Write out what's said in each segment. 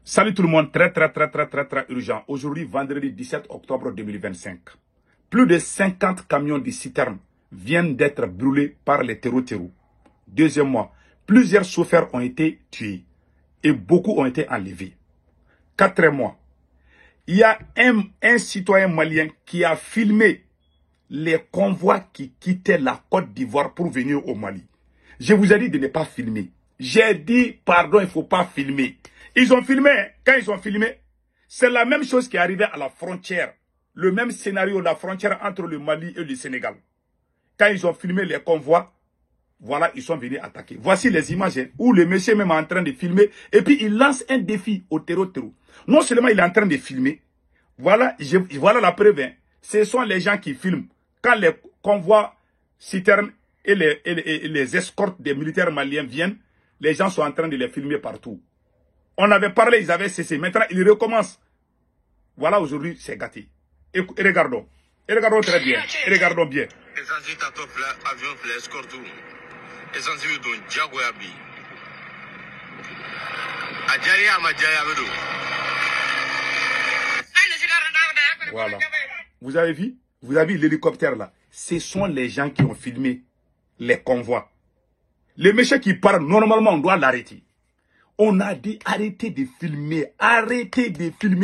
Salut tout le monde, très urgent. Aujourd'hui, vendredi 17 octobre 2025. Plus de 50 camions de citernes viennent d'être brûlés par les terreaux. Deuxièmement, plusieurs chauffeurs ont été tués et beaucoup ont été enlevés. Quatrièmement, il y a un citoyen malien qui a filmé les convois qui quittaient la Côte d'Ivoire pour venir au Mali. Je vous ai dit de ne pas filmer. J'ai dit, pardon, il ne faut pas filmer. Ils ont filmé. Quand ils ont filmé, c'est la même chose qui est arrivée à la frontière. Le même scénario, la frontière entre le Mali et le Sénégal. Quand ils ont filmé les convois, voilà, ils sont venus attaquer. Voici les images où le monsieur même est en train de filmer. Et puis, il lance un défi au terreau. Non seulement il est en train de filmer, voilà, voilà la preuve. Hein. Ce sont les gens qui filment. Quand les convois citernes et les escortes des militaires maliens viennent, les gens sont en train de les filmer partout. On avait parlé, ils avaient cessé. Maintenant, ils recommencent. Voilà, aujourd'hui, c'est gâté. Et regardons. Et regardons très bien. Et regardons bien. Voilà. Vous avez vu? Vous avez vu l'hélicoptère là? Ce sont les gens qui ont filmé les convois. Le monsieur qui parle, normalement, on doit l'arrêter. On a dit arrêtez de filmer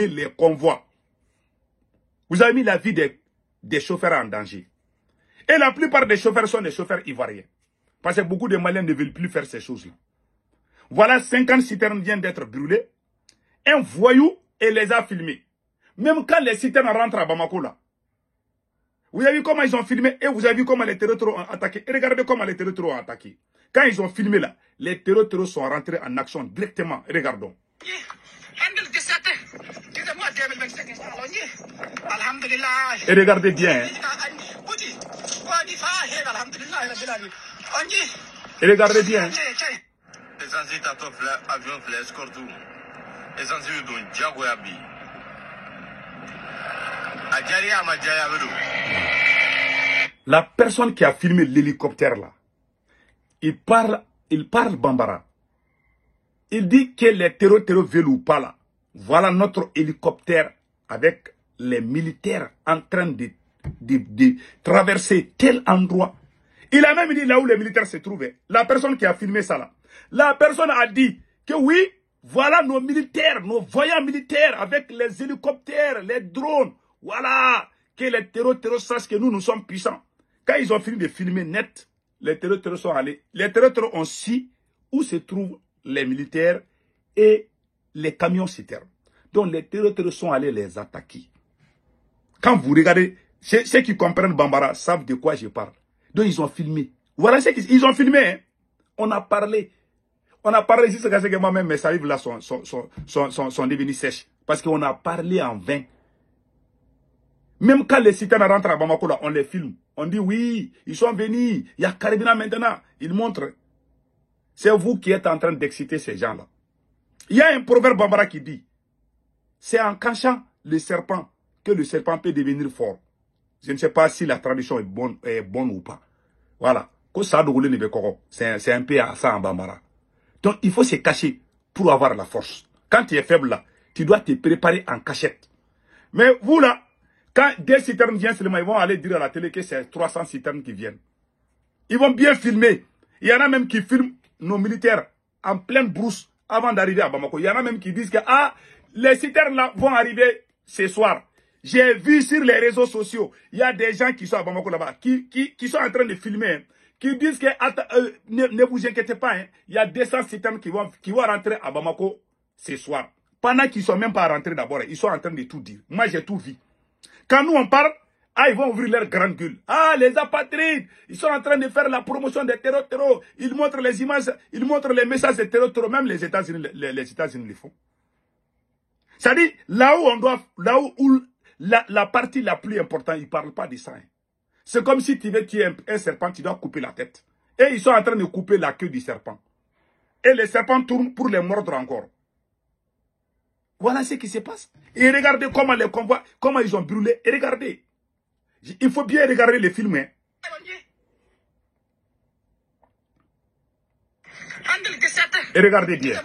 les convois. Vous avez mis la vie des chauffeurs en danger. Et la plupart des chauffeurs sont des chauffeurs ivoiriens. Parce que beaucoup de Maliens ne veulent plus faire ces choses-là. Voilà, 50 citernes viennent d'être brûlées. Un voyou et les a filmés. Même quand les citernes rentrent à Bamako là. Vous avez vu comment ils ont filmé et vous avez vu comment les terreaux ont attaqué. Et regardez comment les terreaux ont attaqué. Quand ils ont filmé là, les terreaux sont rentrés en action directement. Regardons. Et regardez bien. Hein. Et regardez bien. La personne qui a filmé l'hélicoptère là, il parle Bambara. Il dit que les terreaux veulent ou pas là. Voilà notre hélicoptère avec les militaires en train de traverser tel endroit. Il a même dit là où les militaires se trouvaient. La personne qui a filmé ça là. La personne a dit que oui, voilà nos militaires, nos voyants militaires avec les hélicoptères, les drones. Voilà, que les terreaux sachent que nous sommes puissants. Quand ils ont fini de filmer net, les terreaux sont allés. Les terreaux ont su où se trouvent les militaires et les camions citernes. Donc les terreaux sont allés les attaquer. Quand vous regardez, ceux qui comprennent Bambara savent de quoi je parle. Donc ils ont filmé. Voilà ce qu'ils ont filmé. Hein. On a parlé. On a parlé jusqu'à ce que moi-même mes salives là sont devenues sèches. Parce qu'on a parlé en vain. Même quand les citernes rentrent à Bamako, là, on les filme. On dit oui, ils sont venus. Il y a Caribina maintenant. Ils montrent. C'est vous qui êtes en train d'exciter ces gens-là. Il y a un proverbe Bambara qui dit, c'est en cachant le serpent que le serpent peut devenir fort. Je ne sais pas si la tradition est bonne ou pas. Voilà. C'est un peu ça en Bambara. Donc il faut se cacher pour avoir la force. Quand tu es faible là, tu dois te préparer en cachette. Mais vous là, quand des citernes viennent seulement, ils vont aller dire à la télé que c'est 300 citernes qui viennent. Ils vont bien filmer. Il y en a même qui filment nos militaires en pleine brousse avant d'arriver à Bamako. Il y en a même qui disent que les citernes là vont arriver ce soir. J'ai vu sur les réseaux sociaux, il y a des gens qui sont à Bamako là-bas, qui sont en train de filmer, hein, qui disent que ne vous inquiétez pas, hein, il y a 200 citernes qui vont rentrer à Bamako ce soir. Pendant qu'ils ne sont même pas rentrés d'abord, ils sont en train de tout dire. Moi j'ai tout vu. Quand nous on parle, ils vont ouvrir leur grande gueule. Les apatrides, ils sont en train de faire la promotion des terreaux. Ils montrent les images, ils montrent les messages des terreaux. Même les États-Unis les font. C'est-à-dire, là où la partie la plus importante, ils ne parlent pas de ça. Hein. C'est comme si tu veux tuer un serpent, tu dois couper la tête. Et ils sont en train de couper la queue du serpent. Et les serpents tournent pour les mordre encore. Voilà ce qui se passe. Et regardez comment les convois, comment ils ont brûlé. Et regardez. Il faut bien regarder les films. Hein. Et regardez bien.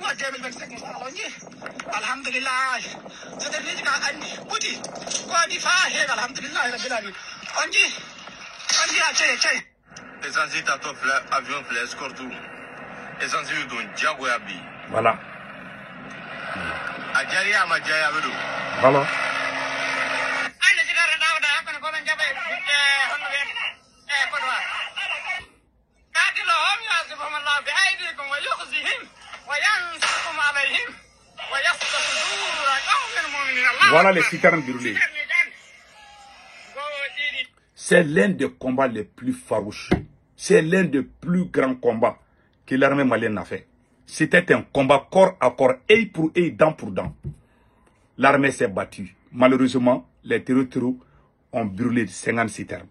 Voilà. Voilà. Voilà les citernes brûlées. C'est l'un des combats les plus farouches. C'est l'un des plus grands combats que l'armée malienne a fait. C'était un combat corps à corps, œil pour œil, dent pour dent. L'armée s'est battue. Malheureusement, les terroristes ont brûlé 50 citernes.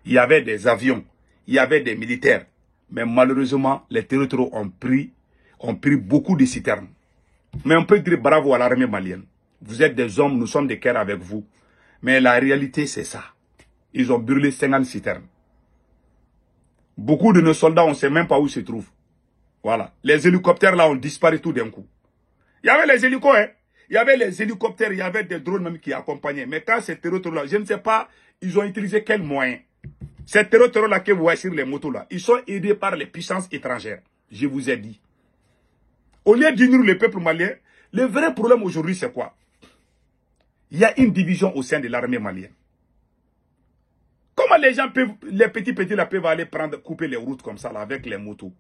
Il y avait des avions, il y avait des militaires. Mais malheureusement, les terroristes ont pris beaucoup de citernes. Mais on peut dire bravo à l'armée malienne. Vous êtes des hommes, nous sommes des cœurs avec vous. Mais la réalité, c'est ça. Ils ont brûlé 50 citernes. Beaucoup de nos soldats, on ne sait même pas où ils se trouvent. Voilà. Les hélicoptères, là, ont disparu tout d'un coup. Il y avait les hélicos, hein. Il y avait les hélicoptères, il y avait des drones même qui accompagnaient. Mais quand ces terroristes-là, je ne sais pas, ils ont utilisé quels moyens. Ces terroristes-là que vous voyez sur les motos-là, ils sont aidés par les puissances étrangères. Je vous ai dit. Au lieu d'unir le peuple malien, le vrai problème aujourd'hui, c'est quoi? Il y a une division au sein de l'armée malienne. Comment les gens peuvent, les petits là, peuvent aller couper les routes comme ça, là, avec les motos?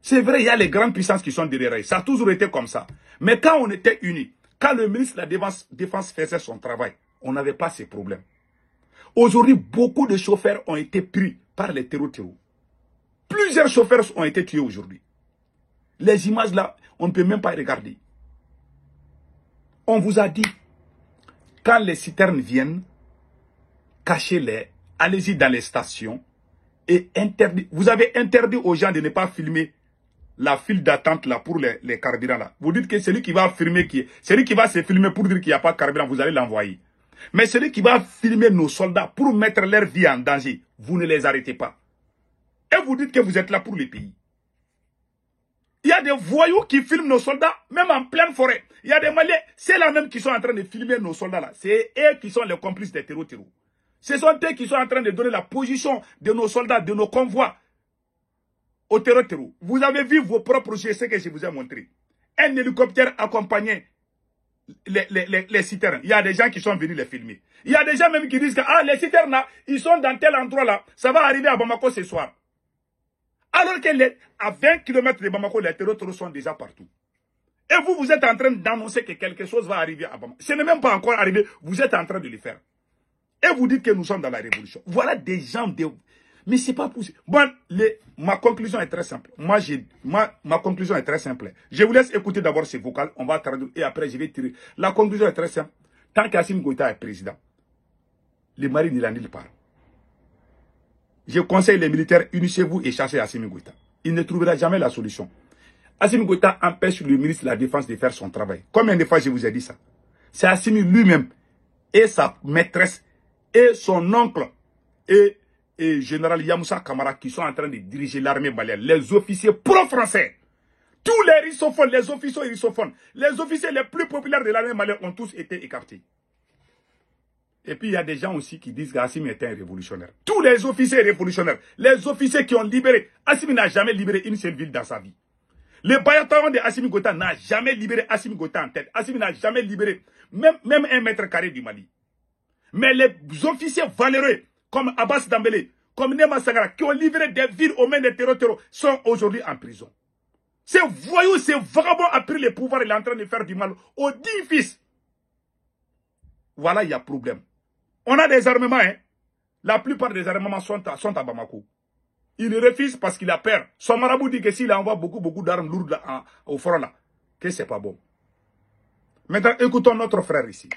C'est vrai, il y a les grandes puissances qui sont derrière eux. Ça a toujours été comme ça. Mais quand on était unis, quand le ministre de la Défense faisait son travail, on n'avait pas ces problèmes. Aujourd'hui, beaucoup de chauffeurs ont été pris par les terroristes. Plusieurs chauffeurs ont été tués aujourd'hui. Les images là, on ne peut même pas regarder. On vous a dit, quand les citernes viennent, cachez-les, allez-y dans les stations et vous avez interdit aux gens de ne pas filmer la file d'attente là pour les carburants là. Vous dites que celui qui va filmer, celui qui va se filmer pour dire qu'il n'y a pas de carburant, vous allez l'envoyer. Mais celui qui va filmer nos soldats pour mettre leur vie en danger, vous ne les arrêtez pas. Et vous dites que vous êtes là pour le pays. Il y a des voyous qui filment nos soldats, même en pleine forêt. Il y a des Maliens, c'est là même qui sont en train de filmer nos soldats là. C'est eux qui sont les complices des terroristes. Ce sont eux qui sont en train de donner la position de nos soldats, de nos convois au terroristes. Vous avez vu vos propres yeux, ce que je vous ai montré. Un hélicoptère accompagnait les citernes. Il y a des gens qui sont venus les filmer. Il y a des gens même qui disent que ah, les citernes là, ils sont dans tel endroit là, ça va arriver à Bamako ce soir. Alors qu'à 20 km de Bamako, les terroristes sont déjà partout. Et vous êtes en train d'annoncer que quelque chose va arriver à Bamako. Ce n'est même pas encore arrivé, vous êtes en train de le faire. Et vous dites que nous sommes dans la révolution. Voilà des gens Mais c'est pas possible. Bon, ma conclusion est très simple. Ma conclusion est très simple. Je vous laisse écouter d'abord ces vocales. On va traduire et après je vais tirer. La conclusion est très simple. Tant qu'Assimi Goïta est président, le Mali ne l'annule pas. Je conseille les militaires, unissez-vous et chassez Assimi Goïta. Il ne trouvera jamais la solution. Assimi Goïta empêche le ministre de la Défense de faire son travail. Combien de fois je vous ai dit ça? C'est Assimi lui-même et sa maîtresse et son oncle et général Yamoussa Kamara qui sont en train de diriger l'armée malienne. Les officiers pro-français. Tous les russophones, les officiers russophones, les officiers les plus populaires de l'armée malienne ont tous été écartés. Et puis il y a des gens aussi qui disent qu'Assimi était un révolutionnaire. Tous les officiers révolutionnaires, les officiers qui ont libéré, Assimi n'a jamais libéré une seule ville dans sa vie. Le bataillon de Assimi Goïta n'a jamais libéré Assimi Goïta en tête. Assimi n'a jamais libéré même 1 mètre carré du Mali. Mais les officiers valeureux, comme Abbas Dambélé, comme Nema Sangara, qui ont livré des villes aux mains des terroristes, sont aujourd'hui en prison. Ces voyous, ces vagabonds a pris le pouvoir, il est en train de faire du mal aux 10 fils. Voilà, il y a problème. On a des armements, hein. La plupart des armements sont à Bamako. Il refuse parce qu'il a peur. Son marabout dit que s'il envoie beaucoup d'armes lourdes au front là, que c'est pas bon. Maintenant, écoutons notre frère ici.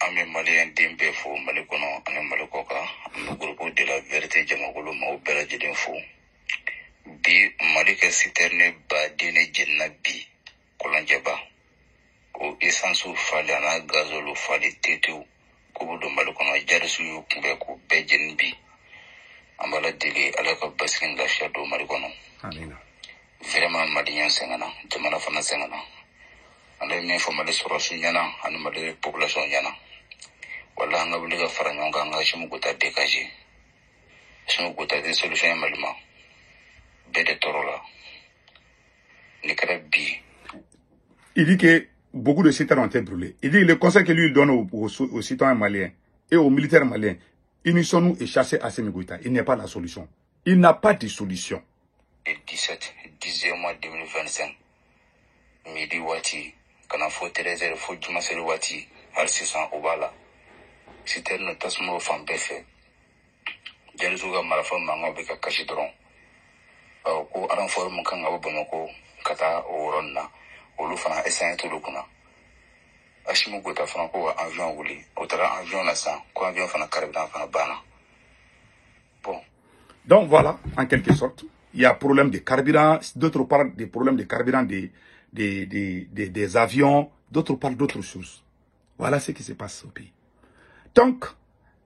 Ame Malien Dimbe fo Malikono ane Malikoka ame groupe de la vérité jamagolo ma bela jiden fo bi Malika citerne ba dine jenna bi kolanjaba o essence fali ana gazolo fali tetu ko do Malikono jarsu yu kumbe ko bejen bi an b'a la deli ala ka basigi ni lafiya don Mali kɔnɔ. Amina. Vraiment maliyɛn sɛgɛnna, jamana fana sɛgɛnna. Ale ye min fɔ Mali sɔrɔsi ɲɛna ani Mali population ɲɛna. Wala an ka wuli ka fara ɲɔgɔn kan an ka Assimi Goïta dégager. Assimi Goïta tɛ solution ye Mali ma. Bɛɛ de tɔɔrɔ la. Ni kɛra bi. Il dit que beaucoup de citernes ont été brûlés. Il dit que le conseil que lui donne aux citoyens maliens et aux militaires maliens, unissons-nous et chassez Assimi Goïta. Il n'est pas la solution. Il n'a pas de solution. Le 17, 10e mois 2025, midi wati, kana fo 13h, fo jumaseli wati, hal 600 obala. Citerne tasmo fan befe. Jalizuga marafa manga beka kashi dron. Ko aran forum kan abo Bamako kata oronna. Olu fana essayer to lokuna. Assimi Goïta fana ko avion wuli. Otara avion na san, ko avion fana carburant fana bana. Bon. Donc voilà, en quelque sorte, il y a problème de carburant, d'autres parlent des problèmes de carburant des avions, d'autres parlent d'autres choses. Voilà ce qui se passe au pays. Donc,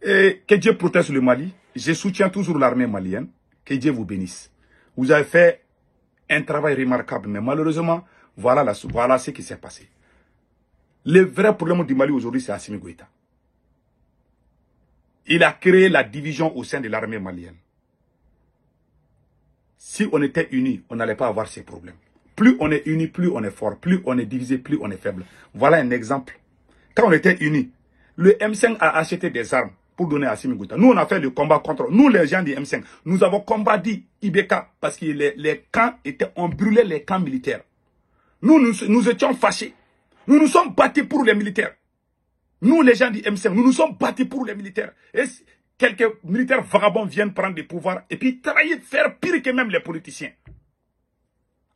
que Dieu protège le Mali. Je soutiens toujours l'armée malienne. Que Dieu vous bénisse. Vous avez fait un travail remarquable, mais malheureusement, voilà ce qui s'est passé. Le vrai problème du Mali aujourd'hui, c'est Assimi Goïta. Il a créé la division au sein de l'armée malienne. Si on était unis, on n'allait pas avoir ces problèmes. Plus on est unis, plus on est fort. Plus on est divisé, plus on est faible. Voilà un exemple. Quand on était unis, le M5 a acheté des armes pour donner à Assimi Goïta. Nous, on a fait le combat contre... Nous, les gens du M5, nous avons combattu Ibeka parce que les camps étaient... On brûlait les camps militaires. Nous étions fâchés. Nous nous sommes battus pour les militaires. Nous, les gens du M5, nous nous sommes battus pour les militaires. Et quelques militaires vagabonds viennent prendre des pouvoirs et puis travailler, faire pire que même les politiciens.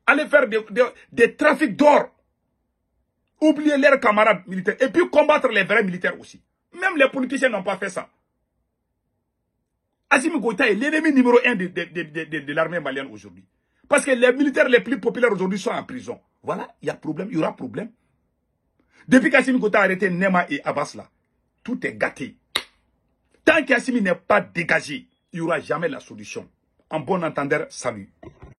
Aller faire des trafics d'or. Oublier leurs camarades militaires. Et puis combattre les vrais militaires aussi. Même les politiciens n'ont pas fait ça. Assimi Goïta est l'ennemi numéro 1 de l'armée malienne aujourd'hui. Parce que les militaires les plus populaires aujourd'hui sont en prison. Voilà, il y a problème, il y aura problème. Depuis qu'Assimi Goïta a arrêté Nema et Abbas là, tout est gâté. Tant qu'Assimi n'est pas dégagé, il n'y aura jamais la solution. En bon entendeur, salut.